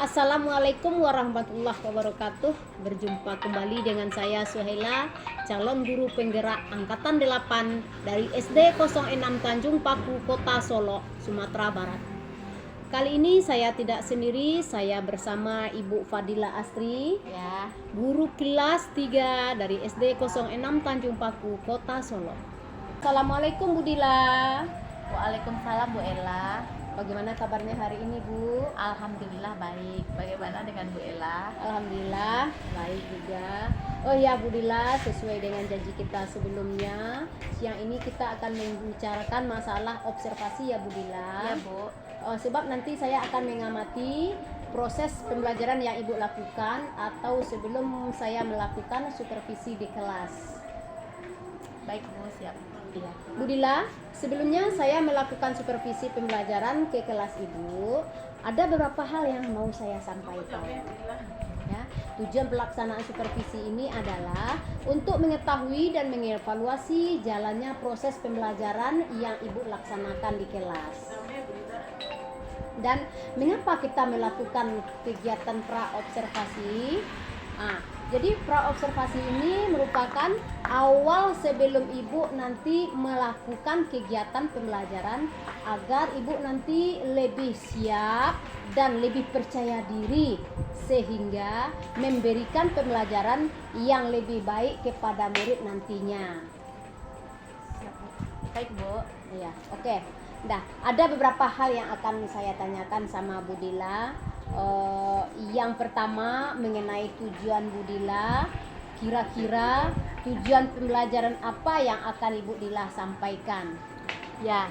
Assalamualaikum warahmatullahi wabarakatuh. Berjumpa kembali dengan saya Suhaila, calon guru penggerak angkatan 8 dari SD 06 Tanjung Paku, Kota Solo, Sumatera Barat. Kali ini saya tidak sendiri, saya bersama Ibu Fadila Astri, guru kelas 3 dari SD 06 Tanjung Paku, Kota Solo. Assalamualaikum Bu Dila. Waalaikumsalam Bu Ella. Bagaimana kabarnya hari ini Bu? Alhamdulillah baik. Bagaimana dengan Bu Ella? Alhamdulillah baik juga. Oh ya Bu Dila, sesuai dengan janji kita sebelumnya, siang ini kita akan membicarakan masalah observasi ya Bu Dila. Ya Bu. Sebab nanti saya akan mengamati proses pembelajaran yang Ibu lakukan atau sebelum saya melakukan supervisi di kelas. Baik Bu, siap. Ya. Bu Dila, sebelumnya saya melakukan supervisi pembelajaran ke kelas Ibu. Ada beberapa hal yang mau saya sampaikan. Ya, tujuan pelaksanaan supervisi ini adalah untuk mengetahui dan mengevaluasi jalannya proses pembelajaran yang Ibu laksanakan di kelas. Dan mengapa kita melakukan kegiatan pra-observasi? Jadi pra-observasi ini merupakan awal sebelum Ibu nanti melakukan kegiatan pembelajaran agar Ibu nanti lebih siap dan lebih percaya diri sehingga memberikan pembelajaran yang lebih baik kepada murid nantinya. Baik Bu. Ya, oke. Nah, ada beberapa hal yang akan saya tanyakan sama Bu Dila. Yang pertama mengenai tujuan Bu Dila, kira-kira tujuan pembelajaran apa yang akan Ibu Dila sampaikan? Ya,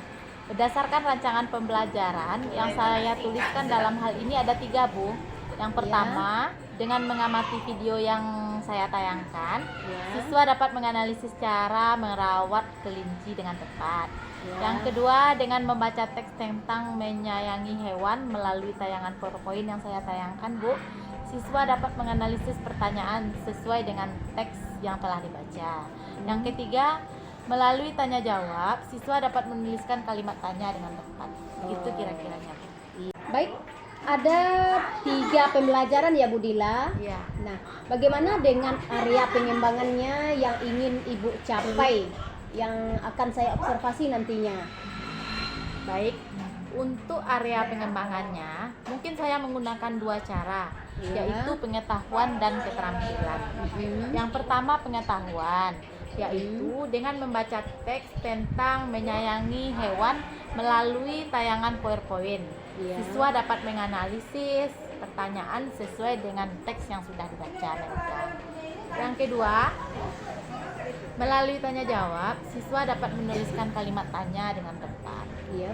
berdasarkan rancangan pembelajaran yang saya tuliskan dalam hal ini ada 3 Bu. Yang pertama, dengan mengamati video yang saya tayangkan, siswa dapat menganalisis cara merawat kelinci dengan tepat. Yang kedua, dengan membaca teks tentang menyayangi hewan melalui tayangan PowerPoint yang saya tayangkan Bu, siswa dapat menganalisis pertanyaan sesuai dengan teks yang telah dibaca. Yang ketiga, melalui tanya jawab, siswa dapat menuliskan kalimat tanya dengan tepat. Itu kira-kiranya Bu. Baik, ada 3 pembelajaran ya Bu Dila. Ya. Nah, bagaimana dengan area pengembangannya yang ingin Ibu capai, yang akan saya observasi nantinya? Baik, untuk area pengembangannya mungkin saya menggunakan 2 cara, yaitu pengetahuan dan keterampilan. Yang pertama pengetahuan, yaitu dengan membaca teks tentang menyayangi hewan melalui tayangan PowerPoint. Siswa dapat menganalisis pertanyaan sesuai dengan teks yang sudah dibaca mereka. Yang kedua, melalui tanya jawab, siswa dapat menuliskan kalimat tanya dengan tepat. Iya.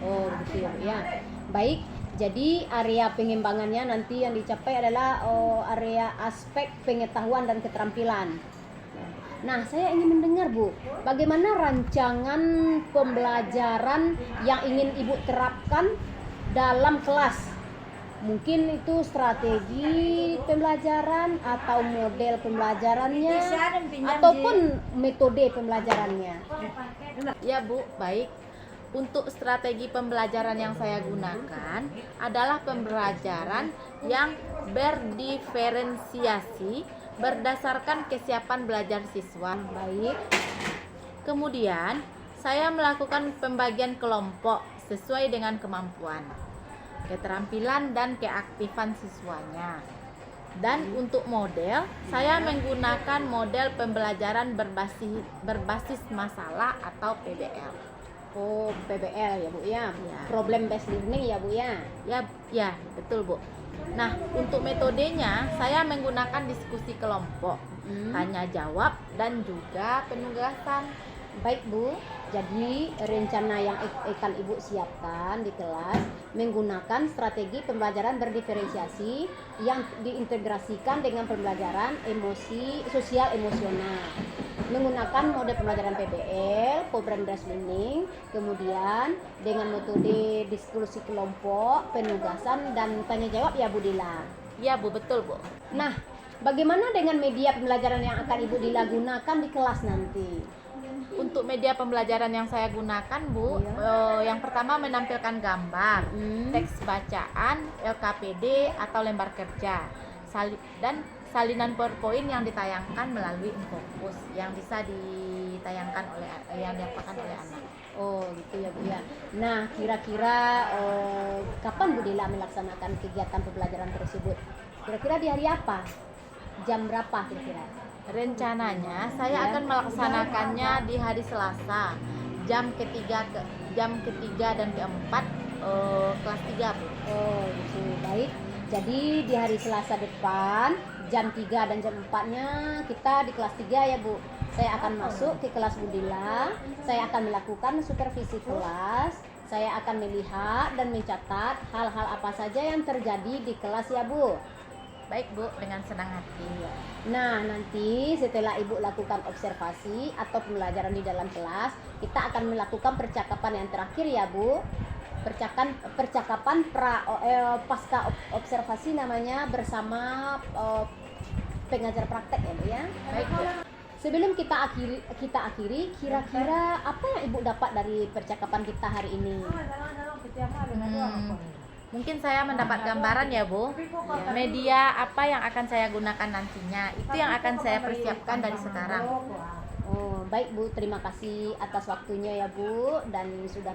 Oh, begitu ya. Baik, jadi area pengembangannya nanti yang dicapai adalah area aspek pengetahuan dan keterampilan. Nah, saya ingin mendengar Bu, bagaimana rancangan pembelajaran yang ingin Ibu terapkan dalam kelas? Mungkin itu strategi pembelajaran atau model pembelajarannya ataupun metode pembelajarannya. Ya Bu, baik. Untuk strategi pembelajaran yang saya gunakan adalah pembelajaran yang berdiferensiasi berdasarkan kesiapan belajar siswa. Baik. Kemudian, saya melakukan pembagian kelompok sesuai dengan kemampuan, keterampilan dan keaktifan siswanya. Dan untuk model, saya menggunakan model pembelajaran berbasis masalah atau PBL. Oh, PBL ya Bu ya. Problem based learning ya Bu ya. Ya, betul Bu. Nah, untuk metodenya saya menggunakan diskusi kelompok, tanya jawab dan juga penugasan. Baik Bu, jadi rencana yang akan Ibu siapkan di kelas menggunakan strategi pembelajaran berdiferensiasi yang diintegrasikan dengan pembelajaran sosial emosional, menggunakan mode pembelajaran PBL, Problem Based Learning, kemudian dengan metode diskusi kelompok, penugasan dan tanya jawab ya Bu Dila. Ya Bu, betul Bu. Nah, bagaimana dengan media pembelajaran yang akan Ibu Dila gunakan di kelas nanti? Untuk media pembelajaran yang saya gunakan, Bu, yang pertama menampilkan gambar, teks bacaan, LKPD atau lembar kerja, dan salinan PowerPoint yang ditayangkan melalui Infocus yang bisa ditayangkan yang diapakan oleh anak. Oh gitu ya Bu ya. Nah kira-kira kapan Bu Dila melaksanakan kegiatan pembelajaran tersebut? Kira-kira di hari apa? Jam berapa kira-kira? Rencananya saya akan melaksanakannya di hari Selasa jam ketiga dan keempat kelas 3, Bu. Oh gitu, baik. Jadi di hari Selasa depan jam 3 dan jam 4-nya kita di kelas 3 ya Bu. Saya akan masuk ke kelas Bu Dila, saya akan melakukan supervisi kelas, saya akan melihat dan mencatat hal-hal apa saja yang terjadi di kelas ya Bu. Baik Bu, dengan senang hati. Nah nanti setelah Ibu lakukan observasi atau pembelajaran di dalam kelas, kita akan melakukan percakapan yang terakhir ya Bu. Percakapan pasca observasi namanya bersama pengajar praktek ya Bu ya. Baik Bu. Sebelum kita akhiri, kira-kira apa yang Ibu dapat dari percakapan kita hari ini? Mungkin saya mendapat gambaran ya Bu, media apa yang akan saya gunakan nantinya, itu yang akan saya persiapkan dari sekarang. Oh, baik Bu, terima kasih atas waktunya ya Bu, dan sudah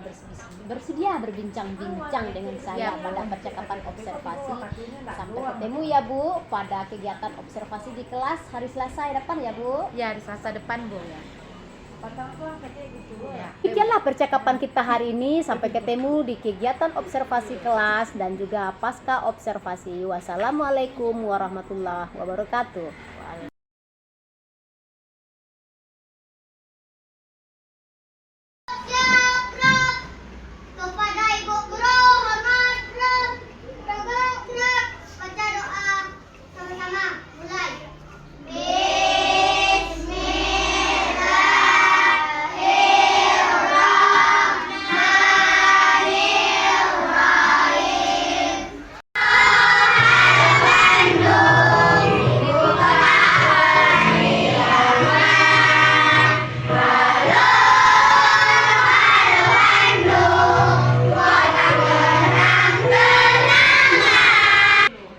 bersedia berbincang-bincang dengan saya pada percakapan observasi. Sampai ketemu ya Bu pada kegiatan observasi di kelas hari Selasa depan ya Bu. Ya, di Selasa depan Bu ya. Demikianlah percakapan kita hari ini. Sampai ketemu di kegiatan observasi kelas dan juga pasca observasi. Wassalamualaikum warahmatullahi wabarakatuh. Kepada Ibu Guru, hormat Prof. Baca doa sama-sama. Mulai.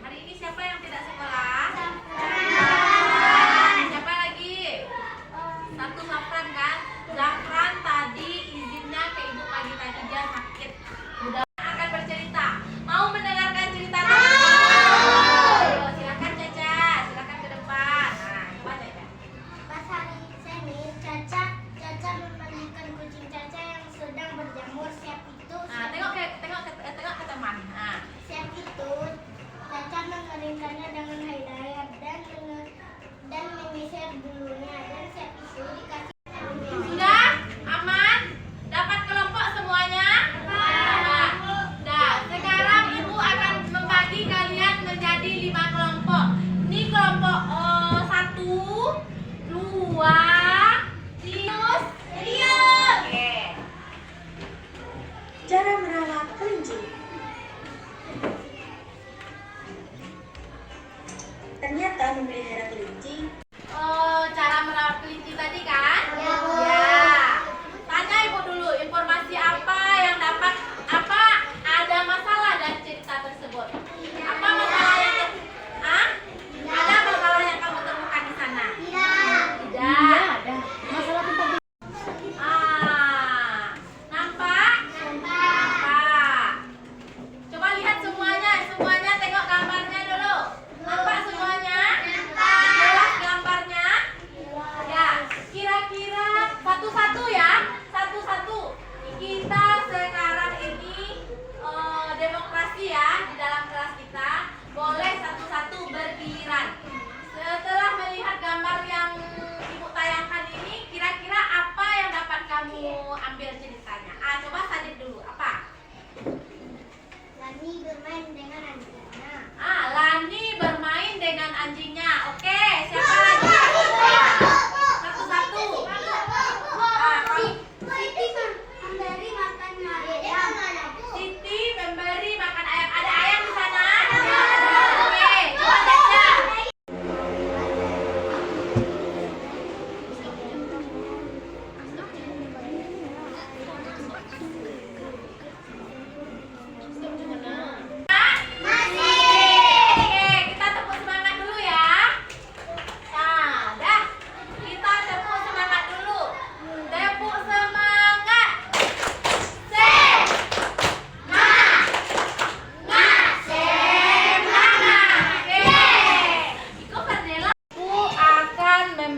Hari ini siapa yang tidak sekolah? Siapa lagi? Satu Zafran kan? Zafran tadi izinnya ke ibu pagi tadi, dia sakit. Udah akan bercerita. Mau mendengarkan cerita tadi? Ayo, silakan Caca, silakan ke depan. Nah, coba Caca. Pas hari Senin, Caca memandikan kucing Caca yang sedang berjemur. Nah, tengok ke teman. Nah, Siap itu, Caca mengeringkannya dengan hidayah dan menyisir bulunya, dan siap itu dikasih sudah aman? Dapat kelompok semuanya? Nah, sekarang ibu akan membagi kalian menjadi 5 kelompok. Ini kelompok 1, 2, Tius, Oke. Cara merawat kelinci. Ternyata memelihara kelinci Cara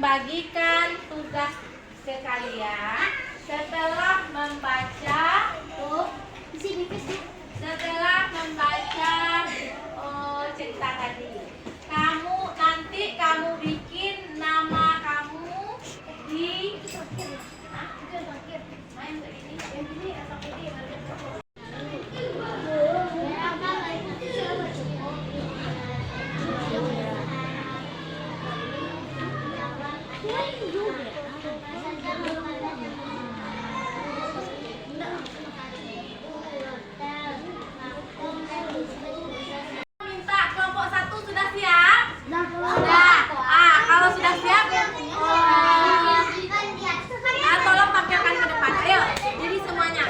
membagikan tugas ke kalian setelah membaca cerita tadi. Kamu bikin nama kamu di main ke ini atau ini. Minta kelompok 1 sudah siap? Sudah. Kalau sudah siap, tolong tampilkan ke depan. Ayo, diri semuanya.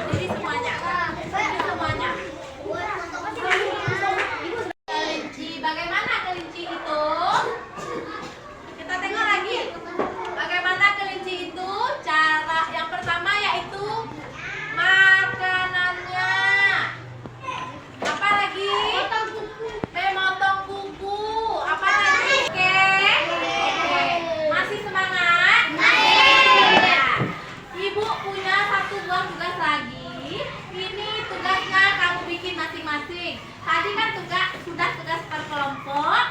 Kelinci, bagaimana kelinci itu? Kita tengok lagi. Bagaimana kelinci itu? Cara yang pertama yaitu makanannya. Apa lagi? Memotong kuku. Apa lagi? Oke. Masih semangat? Ya. Ibu punya 1 buah tugas lagi. Ini tugasnya kamu bikin masing-masing. Tadi kan tugas per kelompok.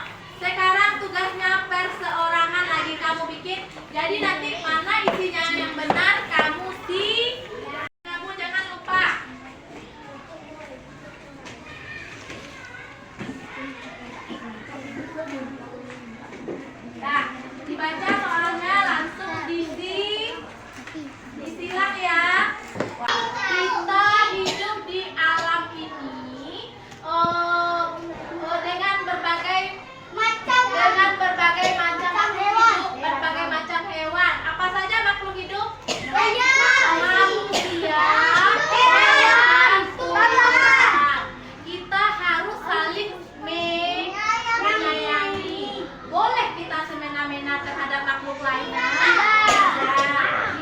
Sekarang tugasnya perseorangan lagi kamu bikin. Jadi nanti mana isinya yang benar kamu jangan lupa. Nah, dibaca soalnya langsung disilang ya. Kita hidup di alam ini dengan berbagai macam hewan. Apa saja makhluk hidup? Manusia dan tumbuhan. Kita harus saling menyayangi. Boleh kita semena-mena terhadap makhluk lainnya.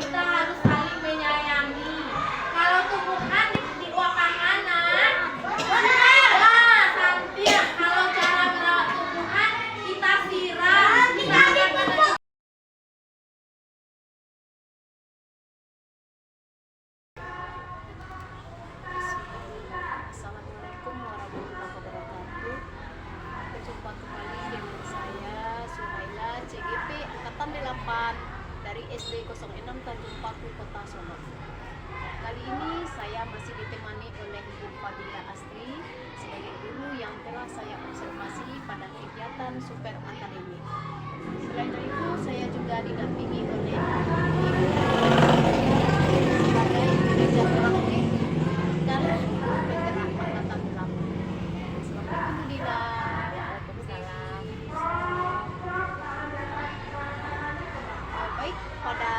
Kita harus saling menyayangi. Kalau tumbuhan diuapkan anak, santiang. Kalau cara merawat tumbuhan, kita siram. Kita akan menentukan. Assalamualaikum warahmatullahi wabarakatuh. Berjumpa kembali dengan saya Suhaila CGP Angkatan 8 dari SD 06 Tanjung Paku, Kota Solo. Kali ini saya masih ditemani oleh Ibu Fadila Astri sebagai guru yang telah saya observasi pada kegiatan Super Akademik. Selain itu, saya juga didampingi oleh Ibu sebagai manajer praktik dan penggerak Angkatan 8. Assalamualaikum Dila. Waalaikumsalam. Baik, pada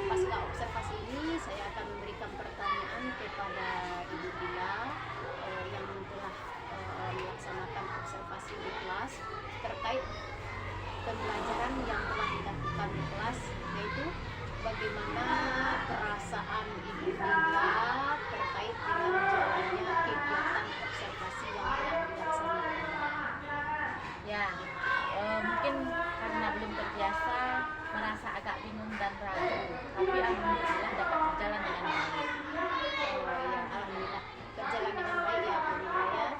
pasca observasi ini saya akan memberikan pertanyaan kepada Ibu Dila yang telah melaksanakan observasi di kelas terkait pembelajaran yang telah dilakukan di kelas, yaitu bagaimana perasaan Ibu Dila terkait dengan jalannya kegiatan observasi yang telah dilaksanakan. Ya, mungkin karena belum terbiasa merasa agak bingung dan ragu, tapi alhamdulillah dapat berjalan dengan baik. Alhamdulillah berjalan dengan baik ya Bu Dila ya.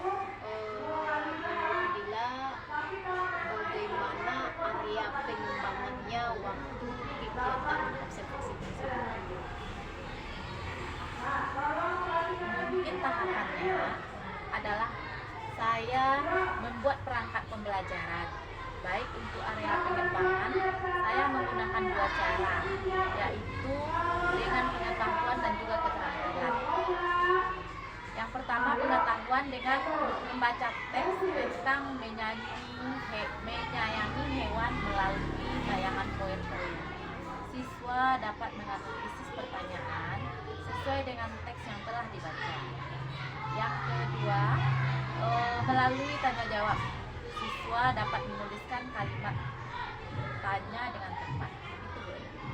Menurut Dila, bagaimana area pengembangannya waktu kegiatan observasi tersebut? Mungkin tahapannya adalah saya membuat perangkat pembelajaran. Baik untuk area pengembangan, saya menggunakan 2 cara, yaitu dengan pengetahuan dan juga keterampilan. Yang pertama, pengetahuan dengan membaca teks tentang menyayangi hewan melalui tayangan poin-poin. Siswa dapat menganalisis pertanyaan sesuai dengan teks yang telah dibaca. Yang kedua, melalui tanya jawab, siswa dapat menuliskan kalimat tanya dengan tepat.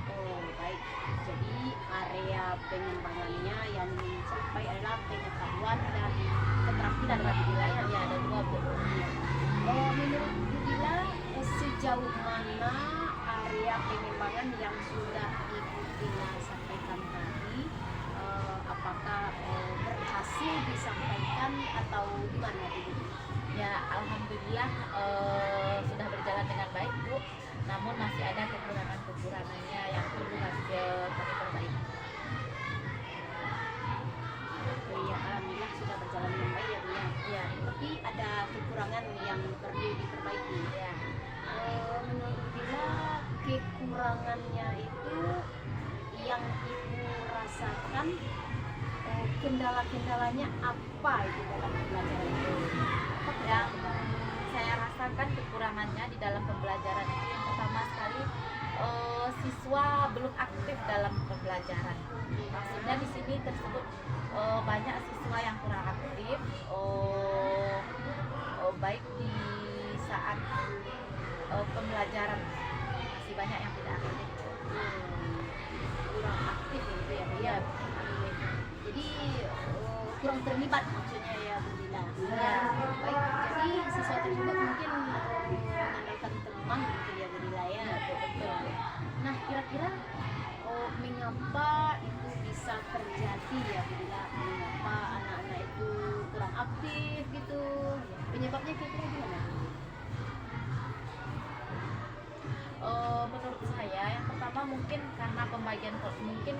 Oh baik, jadi area pengembangannya yang mencapai adalah pengetahuan dan keterampilan bagi wilayah ya, ada 2 Bu. Menurut Bu Dila, sejauh mana Dila sampaikan tadi, apakah berhasil disampaikan atau gimana Ibu? Ya, alhamdulillah sudah berjalan dengan baik, Bu. Namun masih ada kekurangannya yang perlu kami perbaiki. Oh iya, alhamdulillah sudah berjalan dengan baik ya Bu ya. Ya, Tapi ada kekurangan yang perlu diperbaiki. ya. Menurut Dila kekurangannya itu yang Ibu rasakan, kendala-kendalanya apa itu dalam pembelajaran itu? Apa Yang kendala-kendalanya? saya rasakan kekurangannya di dalam pembelajaran itu yang pertama sekali siswa belum aktif dalam pembelajaran. Maksudnya di sini tersebut banyak siswa yang kurang aktif, baik di saat pembelajaran masih banyak yang tidak aktif. Kurang aktif gitu ya Bu ya. Iya. Jadi kurang terlibat maksudnya ya Bu Dila. Iya. Baik, jadi siswa tersebut mungkin mengandalkan teman gitu ya Bu Dila ya. Betul. Nah, kira-kira mengapa itu bisa terjadi ya Bu Dila? Mengapa anak-anak itu kurang aktif gitu? Penyebabnya kira-kira gimana? Menurut saya yang pertama mungkin karena pembagian mungkin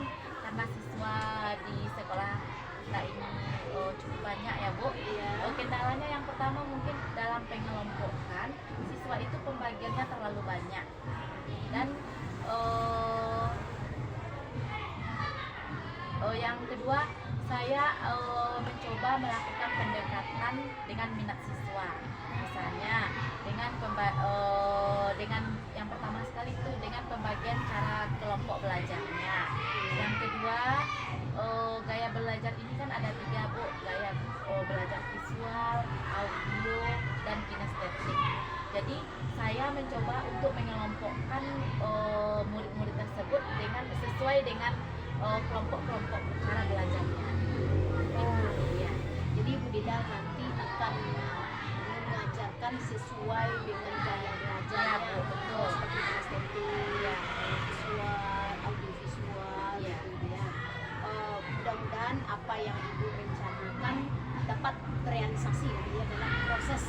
karena siswa di sekolah kita ini cukup banyak ya Bu. Iya. Kendalanya yang pertama mungkin dalam pengelompokan siswa itu pembagiannya terlalu banyak dan yang kedua saya mencoba melakukan pendekatan dengan minat siswa, misalnya dengan yang pertama sekali itu dengan pembagian cara kelompok belajarnya. Yang kedua gaya belajar ini kan ada 3 Bu, gaya belajar visual, audio, dan kinestetik. Jadi saya mencoba untuk mengelompokkan murid-murid tersebut dengan sesuai dengan kelompok-kelompok cara belajarnya. Ya. Jadi Bu Dila nanti akan mengajarkan sesuai dengan gaya belajar Ya, Bu, betul. seperti kinestetik, Ya. visual, audiovisual Ya. gitu ya. Mudah-mudahan apa yang Ibu rencanakan dapat terrealisasi gitu ya dalam proses